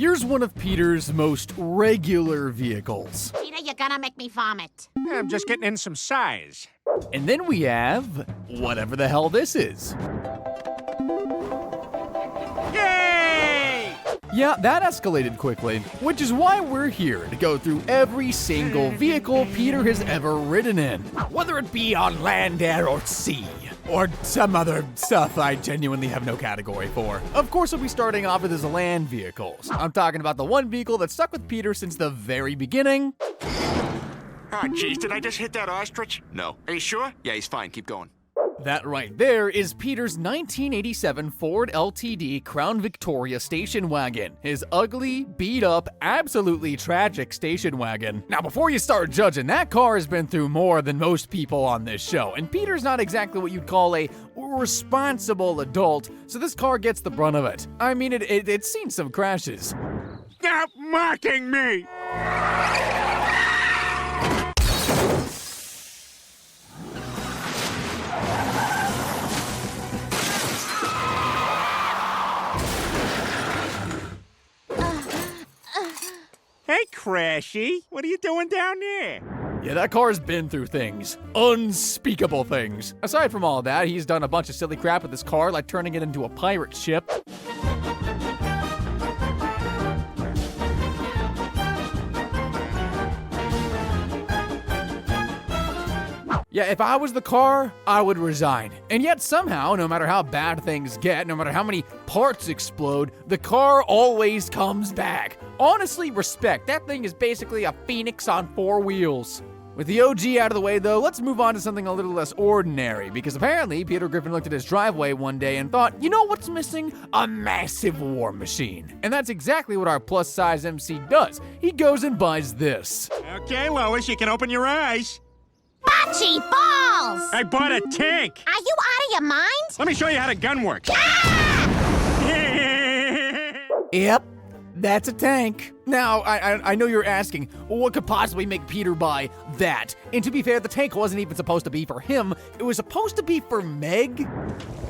Here's one of Peter's most regular vehicles. Peter, you're gonna make me vomit. I'm just getting in some size. And then we have whatever the hell this is. Yay! Yeah, that escalated quickly, which is why we're here to go through every single vehicle Peter has ever ridden in. Whether it be on land, air, or sea. Or some other stuff I genuinely have no category for. Of course, we'll be starting off with his land vehicles. I'm talking about the one vehicle that stuck with Peter since the very beginning. Oh, jeez, did I just hit that ostrich? No. Are you sure? Yeah, he's fine. Keep going. That right there is Peter's 1987 Ford LTD Crown Victoria station wagon. His ugly, beat-up, absolutely tragic station wagon. Now, before you start judging, that car has been through more than most people on this show, and Peter's not exactly what you'd call a responsible adult, so this car gets the brunt of it. I mean, it's seen some crashes. Stop mocking me! Hey, Crashy, what are you doing down there? Yeah, that car's been through things. Unspeakable things. Aside from all that, he's done a bunch of silly crap with his car, like turning it into a pirate ship. Yeah, if I was the car, I would resign. And yet somehow, no matter how bad things get, no matter how many parts explode, the car always comes back. Honestly, respect. That thing is basically a phoenix on 4 wheels. With the OG out of the way though, let's move on to something a little less ordinary, because apparently Peter Griffin looked at his driveway one day and thought, you know what's missing? A massive war machine. And that's exactly what our plus-size MC does. He goes and buys this. Okay, Lois, you can open your eyes. Bocce balls! I bought a tank. Are you out of your mind? Let me show you how the gun works. Yep, that's a tank. Now, I know you're asking, what could possibly make Peter buy that? And to be fair, the tank wasn't even supposed to be for him. It was supposed to be for Meg.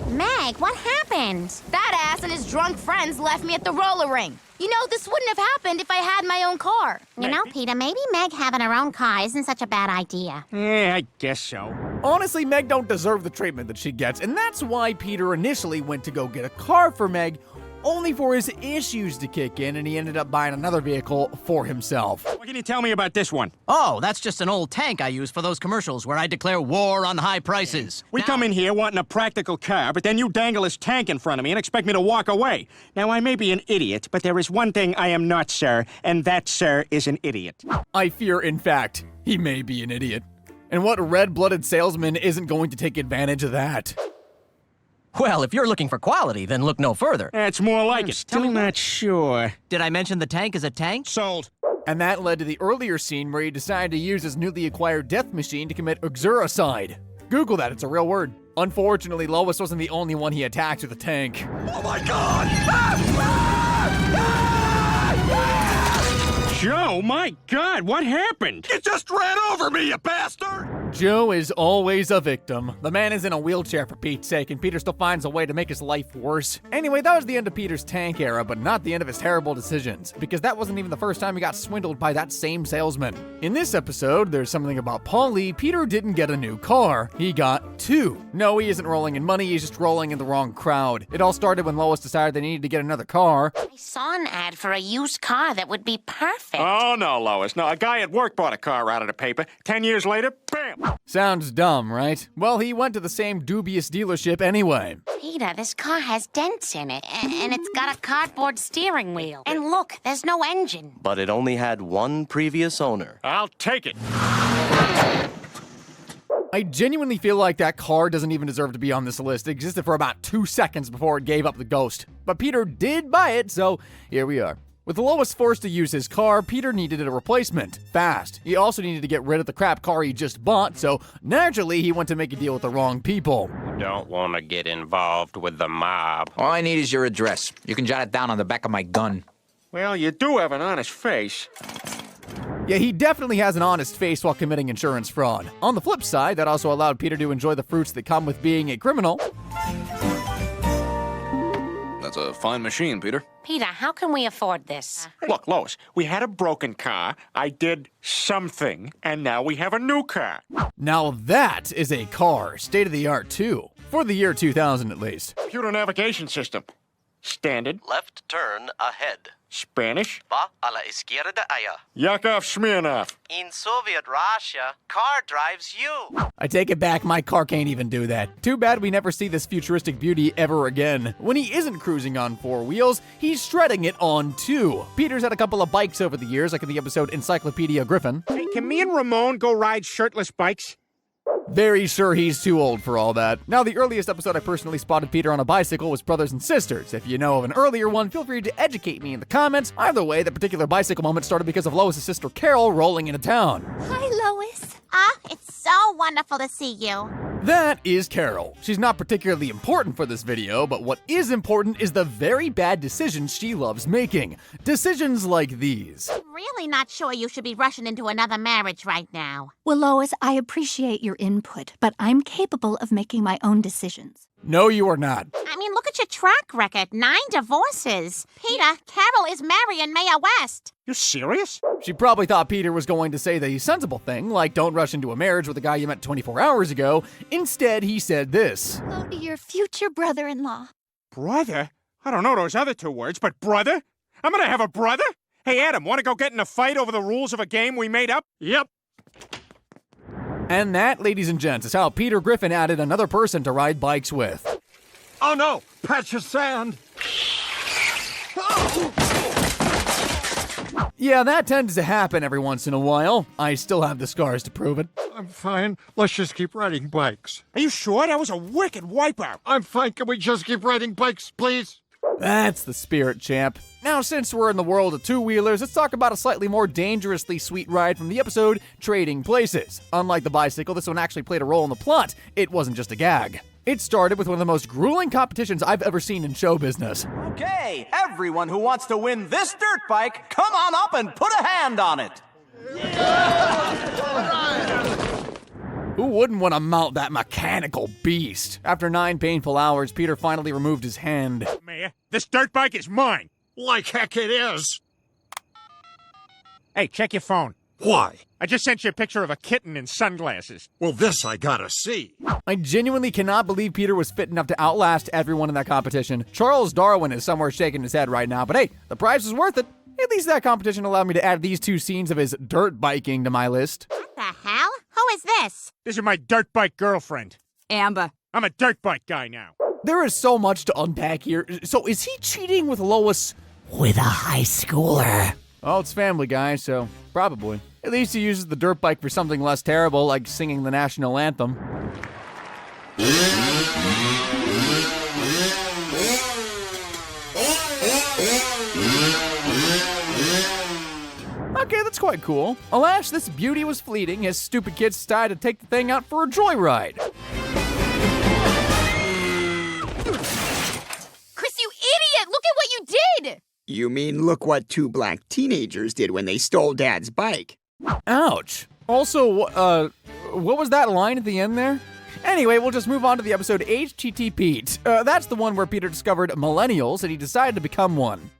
Meg, what happened? That ass and his drunk friends left me at the roller rink. You know, this wouldn't have happened if I had my own car. You know, Peter, maybe Meg having her own car isn't such a bad idea. Yeah, I guess so. Honestly, Meg don't deserve the treatment that she gets, and that's why Peter initially went to go get a car for Meg, only for his issues to kick in, and he ended up buying another vehicle for himself. What can you tell me about this one? Oh, that's just an old tank I use for those commercials where I declare war on high prices. We come in here wanting a practical car, but then you dangle this tank in front of me and expect me to walk away. Now, I may be an idiot, but there is one thing I am not, sir, and that, sir, is an idiot. I fear, in fact, he may be an idiot. And what red-blooded salesman isn't going to take advantage of that? Well, if you're looking for quality, then look no further. That's more like I'm it. still not sure. Did I mention the tank is a tank? Sold. And that led to the earlier scene where he decided to use his newly acquired death machine to commit uxoricide. Google that, it's a real word. Unfortunately, Lois wasn't the only one he attacked with a tank. Oh my God! Joe, my God, what happened? You just ran over me, you bastard! Joe is always a victim. The man is in a wheelchair for Pete's sake, and Peter still finds a way to make his life worse. Anyway, that was the end of Peter's tank era, but not the end of his terrible decisions, because that wasn't even the first time he got swindled by that same salesman. In this episode, there's something about Polly. Peter didn't get a new car, he got 2. No, he isn't rolling in money, he's just rolling in the wrong crowd. It all started when Lois decided they needed to get another car. I saw an ad for a used car that would be perfect. Oh, no, Lois. No, a guy at work bought a car out of the paper. 10 years later, bam! Sounds dumb, right? Well, he went to the same dubious dealership anyway. Peter, this car has dents in it, and it's got a cardboard steering wheel. And look, there's no engine. But it only had one previous owner. I'll take it. I genuinely feel like that car doesn't even deserve to be on this list. It existed for about 2 seconds before it gave up the ghost. But Peter did buy it, so here we are. With Lois forced to use his car, Peter needed a replacement, fast. He also needed to get rid of the crap car he just bought, so naturally he went to make a deal with the wrong people. Don't want to get involved with the mob. All I need is your address. You can jot it down on the back of my gun. Well, you do have an honest face. Yeah, he definitely has an honest face while committing insurance fraud. On the flip side, that also allowed Peter to enjoy the fruits that come with being a criminal. That's a fine machine, Peter. Peter, how can we afford this? Look, Lois, we had a broken car, I did something, and now we have a new car. Now that is a car, state of the art too. For the year 2000 at least. Computer navigation system. Standard. Left turn ahead. Spanish. Va a la izquierda allá. Yakov Smirnov. In Soviet Russia, car drives you. I take it back, my car can't even do that. Too bad we never see this futuristic beauty ever again. When he isn't cruising on 4 wheels, he's shredding it on 2. Peter's had a couple of bikes over the years, like in the episode Encyclopedia Griffin. Hey, can me and Ramon go ride shirtless bikes? Very sure he's too old for all that. Now, the earliest episode I personally spotted Peter on a bicycle was Brothers and Sisters. If you know of an earlier one, feel free to educate me in the comments. Either way, that particular bicycle moment started because of Lois' sister Carol rolling into town. Hi, Lois. It's so wonderful to see you. That is Carol. She's not particularly important for this video, but what is important is the very bad decisions she loves making. Decisions like these. Really not sure you should be rushing into another marriage right now. Well, Lois, I appreciate your input, but I'm capable of making my own decisions. No, you are not. I mean, look at your track record. 9 divorces. Peter, Carol is marrying Mayor West. You serious? She probably thought Peter was going to say the sensible thing, like don't rush into a marriage with a guy you met 24 hours ago. Instead, he said this. Oh, your future brother-in-law. Brother? I don't know those other 2 words, but brother? I'm gonna have a brother? Hey, Adam, wanna go get in a fight over the rules of a game we made up? Yep. And that, ladies and gents, is how Peter Griffin added another person to ride bikes with. Oh no! Patch of sand! Yeah, that tends to happen every once in a while. I still have the scars to prove it. I'm fine. Let's just keep riding bikes. Are you sure? That was a wicked wipeout. I'm fine. Can we just keep riding bikes, please? That's the spirit, champ. Now, since we're in the world of 2-wheelers, let's talk about a slightly more dangerously sweet ride from the episode Trading Places. Unlike the bicycle, this one actually played a role in the plot. It wasn't just a gag. It started with one of the most grueling competitions I've ever seen in show business. Okay, everyone who wants to win this dirt bike, come on up and put a hand on it. Who wouldn't want to mount that mechanical beast? After 9 painful hours, Peter finally removed his hand. Mayor, this dirt bike is mine. Like heck it is. Hey, check your phone. Why? I just sent you a picture of a kitten in sunglasses. Well, this I gotta see. I genuinely cannot believe Peter was fit enough to outlast everyone in that competition. Charles Darwin is somewhere shaking his head right now, but hey, the prize was worth it. At least that competition allowed me to add these 2 scenes of his dirt biking to my list. What the hell? Who is this? This is my dirt bike girlfriend. Amber. I'm a dirt bike guy now. There is so much to unpack here. So is he cheating with Lois with a high schooler? Oh, it's Family Guy, so probably. At least he uses the dirt bike for something less terrible, like singing the national anthem. Okay, that's quite cool. Alas, this beauty was fleeting as stupid kids decided to take the thing out for a joyride. Chris, you idiot! Look at what you did! You mean look what 2 black teenagers did when they stole Dad's bike? Ouch. Also, what was that line at the end there? Anyway, we'll just move on to the episode HTT Pete. That's the one where Peter discovered millennials and he decided to become one.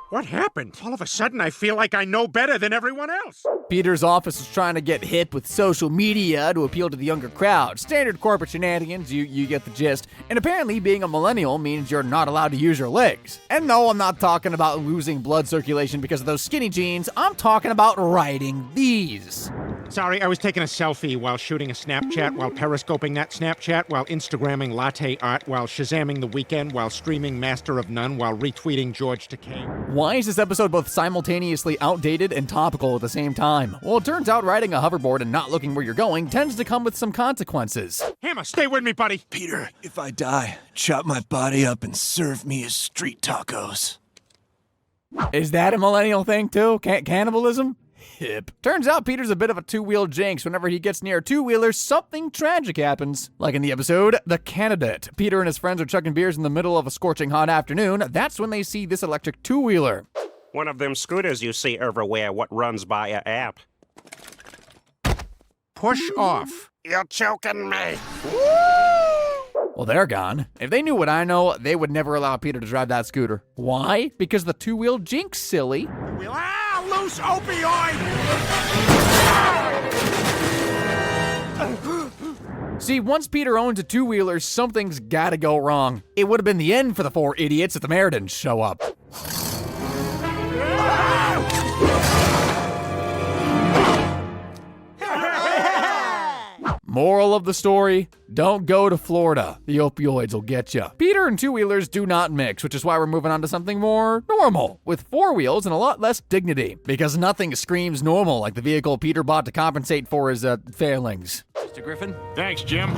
What happened? All of a sudden, I feel like I know better than everyone else. Peter's office is trying to get hip with social media to appeal to the younger crowd. Standard corporate shenanigans, you get the gist. And apparently being a millennial means you're not allowed to use your legs. And no, I'm not talking about losing blood circulation because of those skinny jeans. I'm talking about riding these. Sorry, I was taking a selfie while shooting a Snapchat, while periscoping that Snapchat, while Instagramming latte art, while Shazamming The Weeknd, while streaming Master of None, while retweeting George Takei. Why is this episode both simultaneously outdated and topical at the same time? Well, it turns out riding a hoverboard and not looking where you're going tends to come with some consequences. Hammer, stay with me, buddy. Peter, if I die, chop my body up and serve me as street tacos. Is that a millennial thing too? Cannibalism? Hip. Turns out Peter's a bit of a 2-wheel jinx. Whenever he gets near a 2-wheeler, something tragic happens. Like in the episode, The Candidate. Peter and his friends are chugging beers in the middle of a scorching hot afternoon. That's when they see this electric 2-wheeler. One of them scooters you see everywhere what runs by a app. Push off. You're choking me. Well, they're gone. If they knew what I know, they would never allow Peter to drive that scooter. Why? Because the two-wheel jinx, silly. Loose opioid! See, once Peter owns a two-wheeler, something's gotta go wrong. It would have been the end for the four idiots if the mayor didn't show up. Moral of the story, don't go to Florida. The opioids will get you. Peter and two-wheelers do not mix, which is why we're moving on to something more normal, with four wheels and a lot less dignity. Because nothing screams normal like the vehicle Peter bought to compensate for his, failings. Mr. Griffin? Thanks, Jim.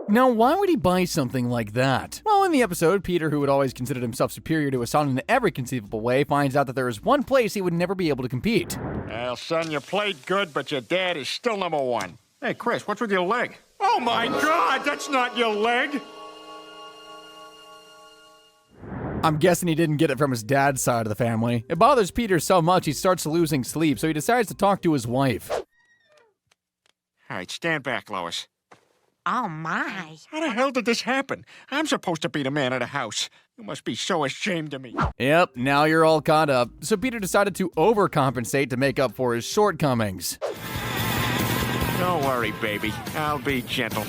Now, why would he buy something like that? Well, in the episode, Peter, who had always considered himself superior to his son in every conceivable way, finds out that there is one place he would never be able to compete. Well, son, you played good, but your dad is still number one. Hey, Chris, what's with your leg? Oh, my God, that's not your leg! I'm guessing he didn't get it from his dad's side of the family. It bothers Peter so much he starts losing sleep, so he decides to talk to his wife. All right, stand back, Lois. Oh, my. How the hell did this happen? I'm supposed to be the man of the house. You must be so ashamed of me. Yep, now you're all caught up. So Peter decided to overcompensate to make up for his shortcomings. Don't worry, baby. I'll be gentle.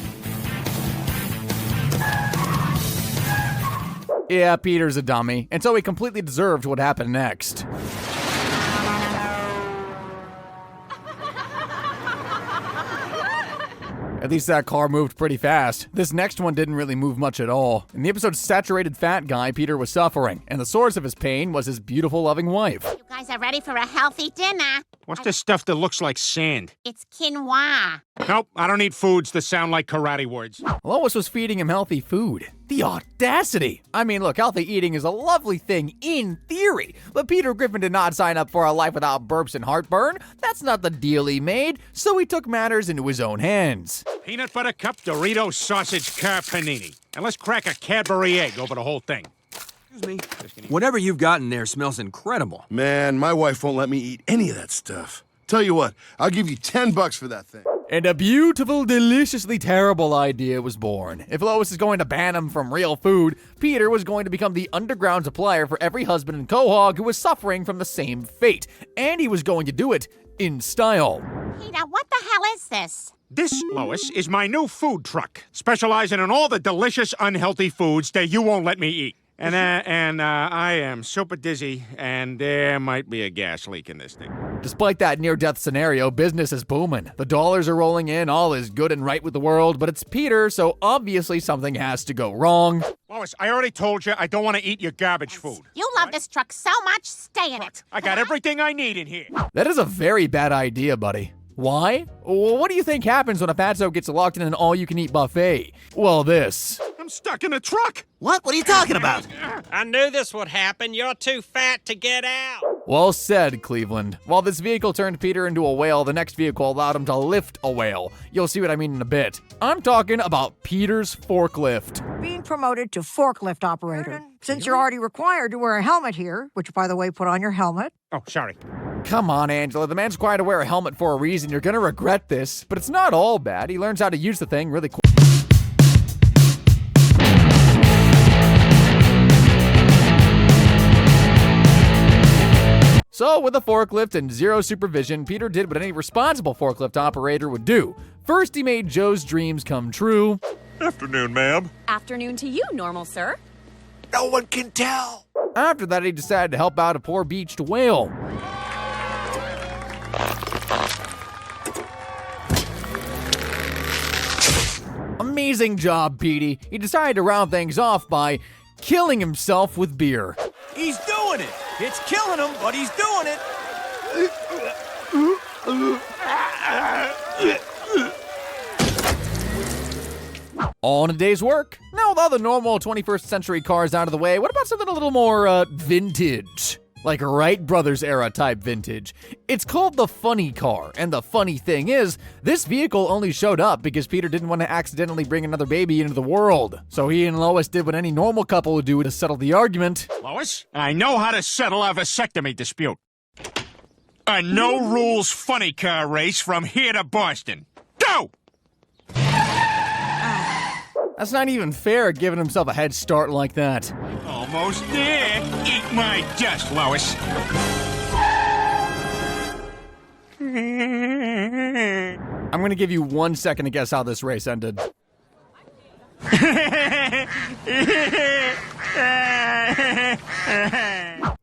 Yeah, Peter's a dummy, and so he completely deserved what happened next. At least that car moved pretty fast. This next one didn't really move much at all. In the episode's saturated fat guy, Peter was suffering, and the source of his pain was his beautiful, loving wife. You guys are ready for a healthy dinner. What's this stuff that looks like sand? It's quinoa. Nope, I don't eat foods that sound like karate words. Lois was feeding him healthy food. The audacity! I mean, look, healthy eating is a lovely thing in theory, but Peter Griffin did not sign up for a life without burps and heartburn. That's not the deal he made, so he took matters into his own hands. Peanut butter cup Dorito sausage car panini. And let's crack a Cadbury egg over the whole thing. Excuse me. Whatever you've got in there smells incredible. Man, my wife won't let me eat any of that stuff. Tell you what, I'll give you $10 for that thing. And a beautiful, deliciously terrible idea was born. If Lois is going to ban him from real food, Peter was going to become the underground supplier for every husband and quahog who was suffering from the same fate. And he was going to do it in style. Peter, what the hell is this? This, Lois, is my new food truck, specializing in all the delicious, unhealthy foods that you won't let me eat. And I am super dizzy, and there might be a gas leak in this thing. Despite that near-death scenario, business is booming. The dollars are rolling in, all is good and right with the world, but it's Peter, so obviously something has to go wrong. Lois, I already told you I don't want to eat your garbage food. You love this truck so much, stay in it. I got everything I need in here. That is a very bad idea, buddy. Why? Well, what do you think happens when a fatso gets locked in an all-you-can-eat buffet? Well, this. I'm stuck in a truck. What? What are you talking about? I knew this would happen. You're too fat to get out. Well said, Cleveland. While this vehicle turned Peter into a whale, the next vehicle allowed him to lift a whale. You'll see what I mean in a bit. I'm talking about Peter's forklift. Being promoted to forklift operator. Since you're already required to wear a helmet here, which, by the way, put on your helmet. Oh, sorry. Come on, Angela. The man's required to wear a helmet for a reason. You're gonna regret this. But it's not all bad. He learns how to use the thing really quick. So, with a forklift and zero supervision, Peter did what any responsible forklift operator would do. First, he made Joe's dreams come true. Afternoon, ma'am. Afternoon to you, normal sir. No one can tell. After that, he decided to help out a poor beached whale. Amazing job, Petey. He decided to round things off by killing himself with beer. He's doing it. It's killing him, but he's doing it. All in a day's work. Now with all the normal 21st century cars out of the way, what about something a little more, vintage? like Wright Brothers era type vintage. It's called the funny car, and the funny thing is, this vehicle only showed up because Peter didn't want to accidentally bring another baby into the world. So he and Lois did what any normal couple would do to settle the argument. Lois, I know how to settle our vasectomy dispute. A no-rules funny car race from here to Boston. Go! That's not even fair, giving himself a head start like that. Almost there. Eat my dust, Lois. I'm gonna give you 1 second to guess how this race ended.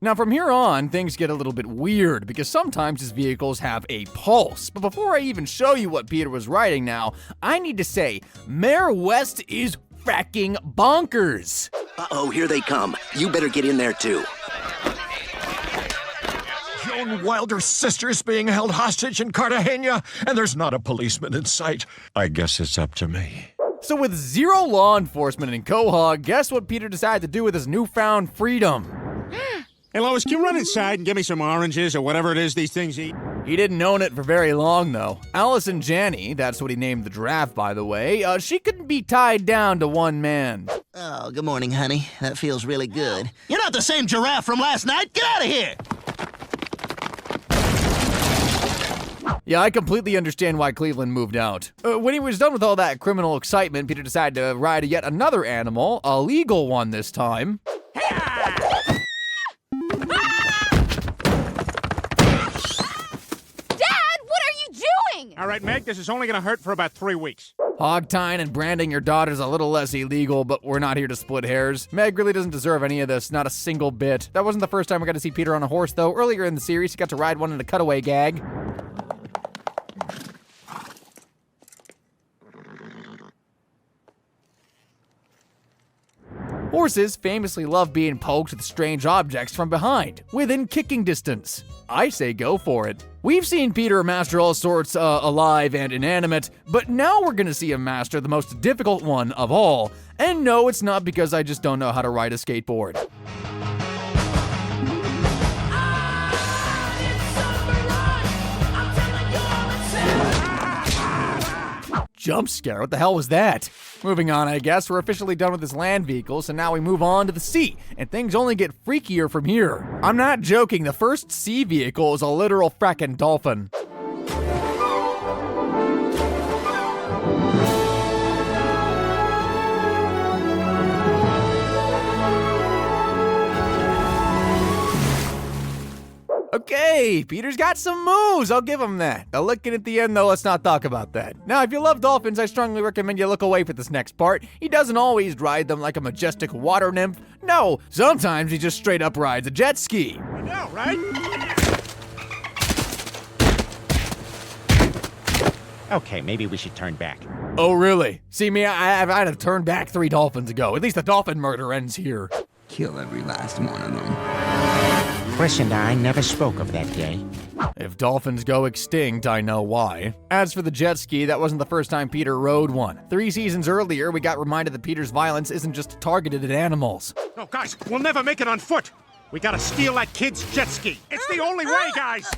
Now from here on, things get a little bit weird because sometimes his vehicles have a pulse. But before I even show you what Peter was riding now, I need to say, Mayor West is fracking bonkers. Uh-oh, here they come. You better get in there too. Joan Wilder's sister's being held hostage in Cartagena, and there's not a policeman in sight. I guess it's up to me. So with zero law enforcement in Quahog, guess what Peter decided to do with his newfound freedom? Hey, Lois, can you run inside and give me some oranges or whatever it is these things eat? He didn't own it for very long, though. Allison Janney, that's what he named the giraffe, by the way, she couldn't be tied down to one man. Oh, good morning, honey. That feels really good. You're not the same giraffe from last night. Get out of here! Yeah, I completely understand why Cleveland moved out. When he was done with all that criminal excitement, Peter decided to ride yet another animal, a legal one this time. All right, Meg, this is only gonna hurt for about 3 weeks. Hog tying and branding your daughter's a little less illegal, but we're not here to split hairs. Meg really doesn't deserve any of this, not a single bit. That wasn't the first time we got to see Peter on a horse, though. Earlier in the series, he got to ride one in a cutaway gag. Horses famously love being poked with strange objects from behind, within kicking distance. I say go for it. We've seen Peter master all sorts alive and inanimate, but now we're gonna see him master the most difficult one of all. And no, it's not because I just don't know how to ride a skateboard. Jump scare, what the hell was that? Moving on, I guess, we're officially done with this land vehicle, so now we move on to the sea, and things only get freakier from here. I'm not joking, the first sea vehicle is a literal frackin' dolphin. Okay, Peter's got some moves, I'll give him that. A licking at the end, though, let's not talk about that. Now, if you love dolphins, I strongly recommend you look away for this next part. He doesn't always ride them like a majestic water nymph. No, sometimes he just straight up rides a jet ski. I know, right? Okay, maybe we should turn back. Oh, really? See me, I'd have turned back 3 dolphins ago. At least the dolphin murder ends here. Kill every last one of them. Chris and I never spoke of that day. If dolphins go extinct, I know why. As for the jet ski, that wasn't the first time Peter rode one. 3 seasons earlier, we got reminded that Peter's violence isn't just targeted at animals. No, guys, we'll never make it on foot. We gotta steal that kid's jet ski. It's the only way, guys.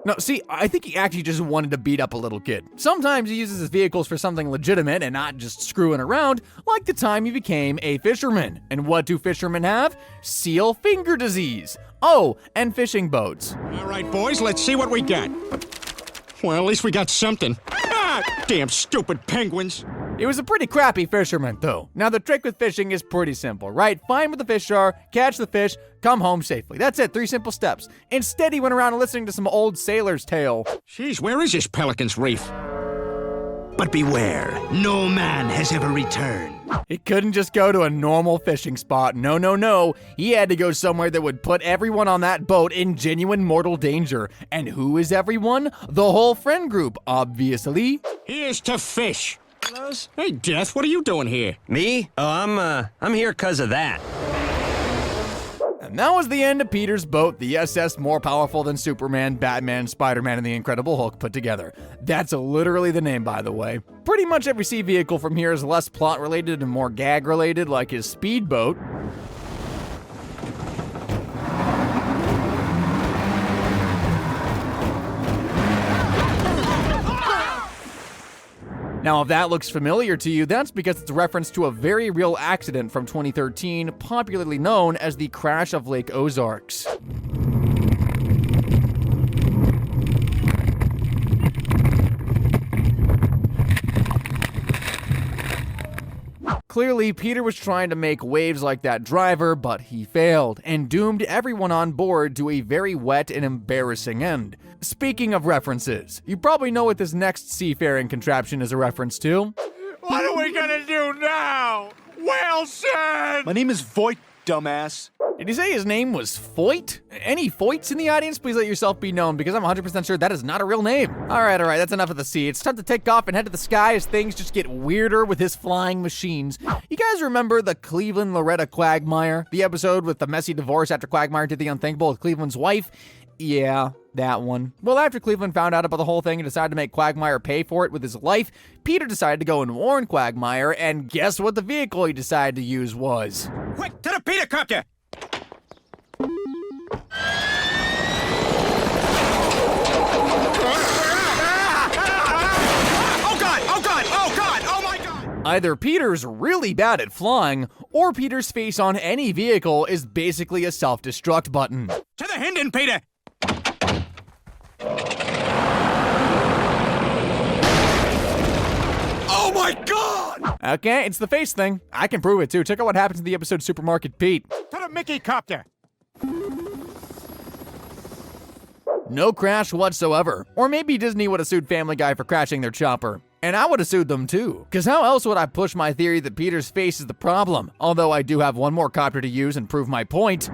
No, see, I think he actually just wanted to beat up a little kid. Sometimes he uses his vehicles for something legitimate and not just screwing around, like the time he became a fisherman. And what do fishermen have? Seal finger disease. Oh, and fishing boats. All right, boys, let's see what we got. Well, at least we got something. Ah, damn stupid penguins. He was a pretty crappy fisherman, though. Now, the trick with fishing is pretty simple, right? Find where the fish are, catch the fish, come home safely. That's it, 3 simple steps. Instead, he went around listening to some old sailor's tale. Jeez, where is this Pelican's Reef? But beware, no man has ever returned. He couldn't just go to a normal fishing spot. No, no, no. He had to go somewhere that would put everyone on that boat in genuine mortal danger. And who is everyone? The whole friend group, obviously. Here's to fish. Hey, Death, what are you doing here? Me? Oh, I'm here 'cause of that. And that was the end of Peter's boat, the SS more powerful than Superman, Batman, Spider-Man, and the Incredible Hulk put together. That's literally the name, by the way. Pretty much every sea vehicle from here is less plot-related and more gag-related, like his speedboat. Now, if that looks familiar to you, that's because it's a reference to a very real accident from 2013, popularly known as the crash of Lake Ozarks. Clearly, Peter was trying to make waves like that driver, but he failed, and doomed everyone on board to a very wet and embarrassing end. Speaking of references, you probably know what this next seafaring contraption is a reference to. What are we gonna do now? Wilson! My name is Voight, dumbass. Did he say his name was Foyt? Any Foyts in the audience? Please let yourself be known, because I'm 100% sure that is not a real name. All right, that's enough of the sea. It's time to take off and head to the sky as things just get weirder with his flying machines. You guys remember the Cleveland Loretta Quagmire? The episode with the messy divorce after Quagmire did the unthinkable with Cleveland's wife? Yeah, that one. Well, after Cleveland found out about the whole thing and decided to make Quagmire pay for it with his life, Peter decided to go and warn Quagmire, and guess what the vehicle he decided to use was? Quick, to the Peter copter! Either Peter's really bad at flying, or Peter's face on any vehicle is basically a self-destruct button. To the Hendon, Peter! Oh my god! Okay, it's the face thing. I can prove it too. Check out what happens in the episode Supermarket Pete. To the Mickey copter! No crash whatsoever. Or maybe Disney would have sued Family Guy for crashing their chopper. And I would have sued them too. Cause how else would I push my theory that Peter's face is the problem? Although I do have one more copter to use and prove my point.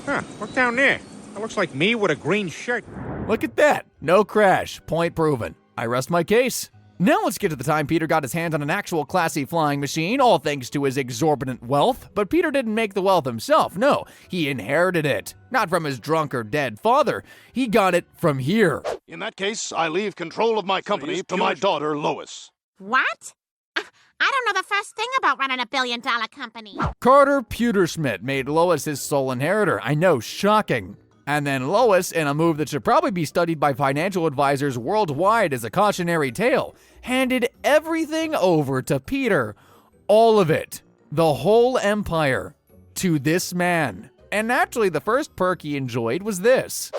Huh, look down there. That looks like me with a green shirt. Look at that. No crash. Point proven. I rest my case. Now let's get to the time Peter got his hands on an actual classy flying machine, all thanks to his exorbitant wealth. But Peter didn't make the wealth himself, no, he inherited it. Not from his drunk or dead father, he got it from here. In that case, I leave control of my company to my daughter, Lois. What? I don't know the first thing about running a billion-dollar company. Carter Pewterschmidt made Lois his sole inheritor. I know, shocking. And then Lois, in a move that should probably be studied by financial advisors worldwide as a cautionary tale, handed everything over to Peter. All of it. The whole empire. To this man. And naturally, the first perk he enjoyed was this.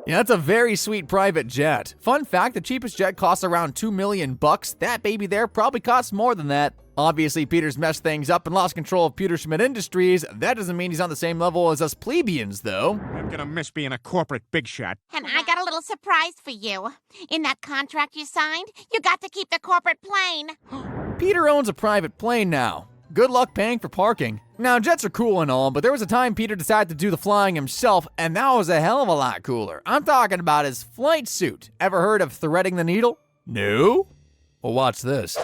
Yeah, that's a very sweet private jet. Fun fact, the cheapest jet costs around $2 million. That baby there probably costs more than that. Obviously, Peter's messed things up and lost control of Pewterschmidt Industries. That doesn't mean he's on the same level as us plebeians, though. I'm gonna miss being a corporate big shot. And I got a little surprise for you. In that contract you signed, you got to keep the corporate plane. Peter owns a private plane now. Good luck paying for parking. Now, jets are cool and all, but there was a time Peter decided to do the flying himself, and that was a hell of a lot cooler. I'm talking about his flight suit. Ever heard of threading the needle? No? Well, watch this.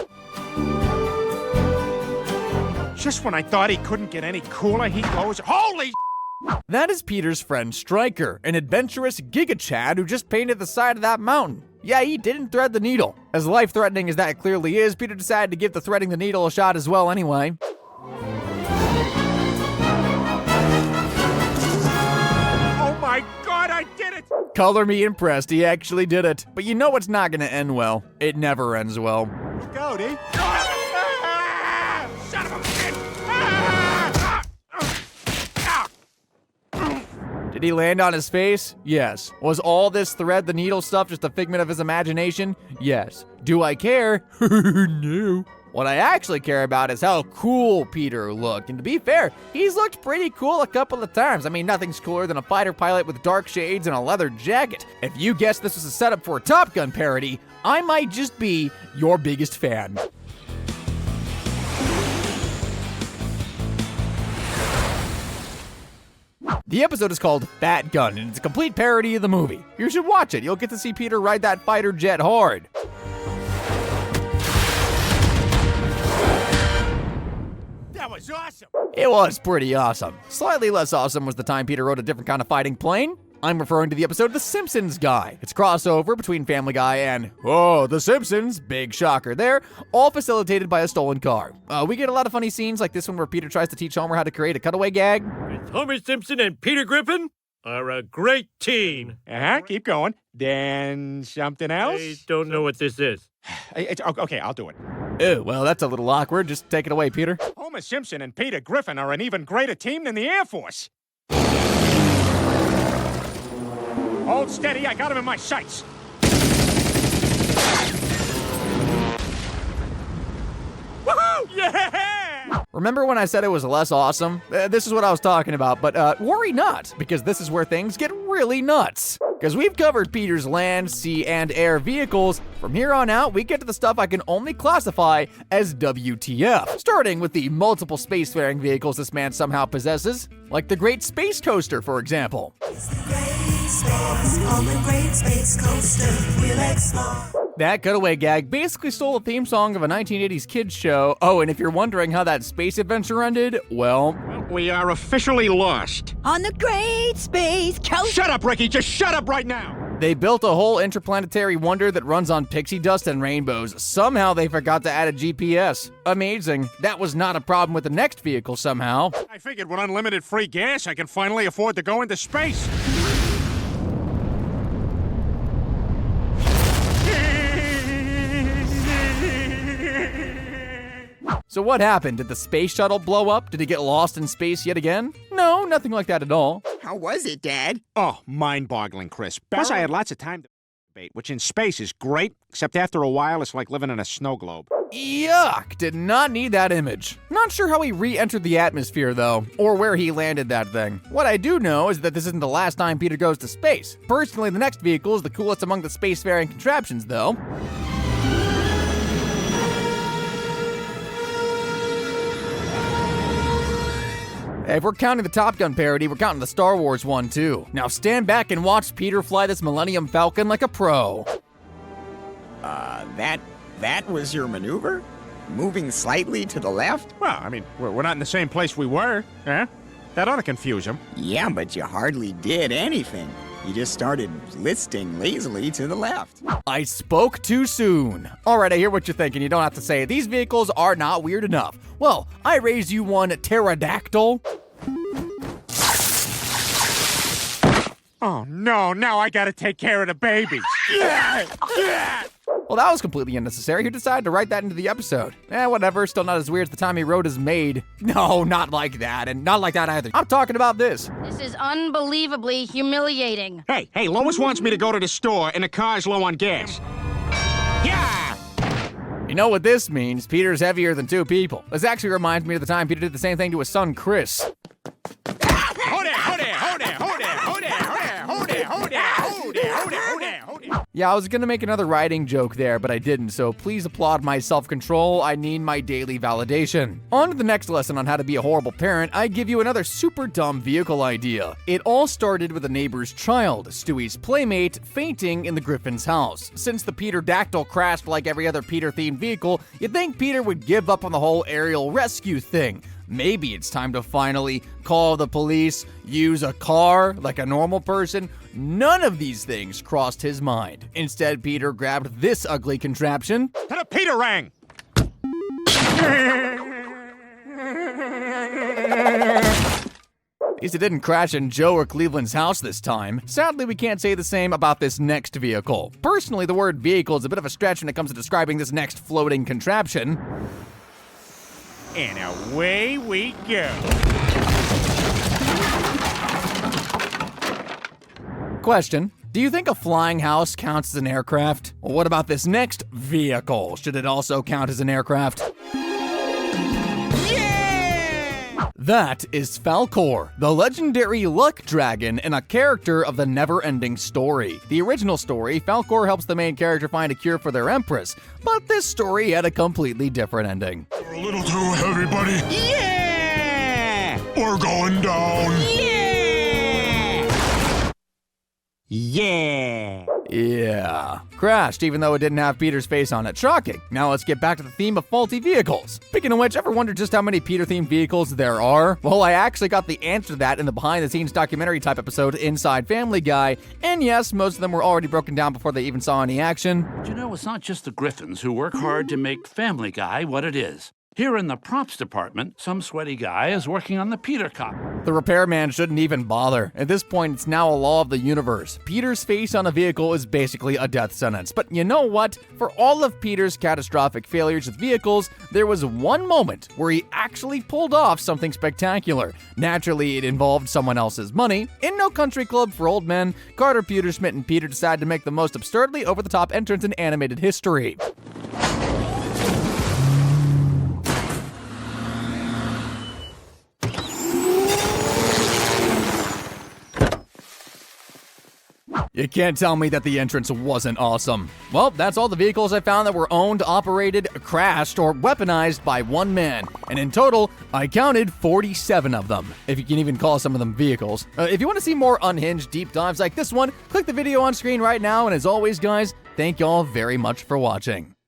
Just when I thought he couldn't get any cooler, he goes, holy That is Peter's friend Stryker, an adventurous giga-chad who just painted the side of that mountain. Yeah, he didn't thread the needle. As life-threatening as that clearly is, Peter decided to give the threading the needle a shot as well anyway. Oh my god, I did it! Color me impressed, he actually did it. But you know what's not gonna end well. It never ends well. Look out, eh? Son of a bitch! Did he land on his face? Yes. Was all this thread the needle stuff just a figment of his imagination? Yes. Do I care? No. What I actually care about is how cool Peter looked. And to be fair, he's looked pretty cool a couple of times. I mean, nothing's cooler than a fighter pilot with dark shades and a leather jacket. If you guessed this was a setup for a Top Gun parody, I might just be your biggest fan. The episode is called Fat Gun, and it's a complete parody of the movie. You should watch it. You'll get to see Peter ride that fighter jet hard. That was awesome! It was pretty awesome. Slightly less awesome was the time Peter rode a different kind of fighting plane. I'm referring to the episode The Simpsons Guy. It's a crossover between Family Guy and, oh, The Simpsons, big shocker there, all facilitated by a stolen car. We get a lot of funny scenes like this one where Peter tries to teach Homer how to create a cutaway gag. Homer Simpson and Peter Griffin are a great team. Keep going. Then something else? I don't know what this is. Okay, I'll do it. Ew, well, that's a little awkward. Just take it away, Peter. Homer Simpson and Peter Griffin are an even greater team than the Air Force. Hold steady, I got him in my sights. Woohoo! Yeah! Remember when I said it was less awesome? This is what I was talking about, but worry not, because this is where things get really nuts. Because we've covered Peter's land, sea, and air vehicles. From here on out, we get to the stuff I can only classify as WTF. Starting with the multiple spacefaring vehicles this man somehow possesses, like the Great Space Coaster, for example. That cutaway gag basically stole the theme song of a 1980s kids show. Oh, and if you're wondering how that space adventure ended, well, we are officially lost. On the Great Space Coaster. Shut up, Ricky! Just shut up right now! They built a whole interplanetary wonder that runs on pixie dust and rainbows. Somehow they forgot to add a GPS. Amazing. That was not a problem with the next vehicle somehow. I figured with unlimited free gas, I can finally afford to go into space. So what happened? Did the space shuttle blow up? Did he get lost in space yet again? No, nothing like that at all. How was it, Dad? Oh, mind-boggling, Chris. Plus, I had lots of time to debate, which in space is great, except after a while, it's like living in a snow globe. Yuck! Did not need that image. Not sure how he re-entered the atmosphere, though, or where he landed that thing. What I do know is that this isn't the last time Peter goes to space. Personally, the next vehicle is the coolest among the spacefaring contraptions, though. If we're counting the Top Gun parody, we're counting the Star Wars one, too. Now stand back and watch Peter fly this Millennium Falcon like a pro. That was your maneuver? Moving slightly to the left? Well, I mean, we're not in the same place we were, huh? That ought to confuse him. Yeah, but you hardly did anything. You just started listing lazily to the left. I spoke too soon. All right, I hear what you're thinking. You don't have to say it. These vehicles are not weird enough. Well, I raise you one pterodactyl. Oh, no, now I gotta take care of the babies. Well, that was completely unnecessary. Who decided to write that into the episode? Whatever. Still not as weird as the time he wrote his maid. No, not like that, and not like that either. I'm talking about this. This is unbelievably humiliating. Hey, Lois wants me to go to the store, and the car's low on gas. Yeah! You know what this means? Peter's heavier than two people. This actually reminds me of the time Peter did the same thing to his son, Chris. Yeah, I was gonna make another riding joke there, but I didn't, so please applaud my self-control. I need my daily validation. On to the next lesson on how to be a horrible parent, I give you another super dumb vehicle idea. It all started with a neighbor's child, Stewie's playmate, fainting in the Griffin's house. Since the Peter Dactyl crashed like every other Peter-themed vehicle, you'd think Peter would give up on the whole aerial rescue thing. Maybe it's time to finally call the police, use a car like a normal person. None of these things crossed his mind. Instead, Peter grabbed this ugly contraption. To the Peterang! At least it didn't crash in Joe or Cleveland's house this time. Sadly, we can't say the same about this next vehicle. Personally, the word vehicle is a bit of a stretch when it comes to describing this next floating contraption. And away we go. Question. Do you think a flying house counts as an aircraft? Well, what about this next vehicle? Should it also count as an aircraft? That is Falkor, the legendary luck dragon and a character of the never-ending story. The original story, Falkor helps the main character find a cure for their empress, but this story had a completely different ending. We're a little too heavy, buddy. Yeah! We're going down. Yeah! Yeah. Yeah. Crashed, even though it didn't have Peter's face on it. Shocking. Now let's get back to the theme of faulty vehicles. Speaking of which, ever wonder just how many Peter-themed vehicles there are? Well, I actually got the answer to that in the behind-the-scenes documentary type episode Inside Family Guy. And yes, most of them were already broken down before they even saw any action. But you know, it's not just the Griffins who work hard to make Family Guy what it is. Here in the props department, some sweaty guy is working on the Peter cop. The repairman shouldn't even bother. At this point, it's now a law of the universe. Peter's face on a vehicle is basically a death sentence. But you know what? For all of Peter's catastrophic failures with vehicles, there was one moment where he actually pulled off something spectacular. Naturally, it involved someone else's money. In No Country Club for Old Men, Carter, Pewterschmidt, and Peter decided to make the most absurdly over-the-top entrance in animated history. You can't tell me that the entrance wasn't awesome. Well, that's all the vehicles I found that were owned, operated, crashed, or weaponized by one man. And in total, I counted 47 of them, if you can even call some of them vehicles. If you want to see more unhinged deep dives like this one, click the video on screen right now. And as always, guys, thank y'all very much for watching.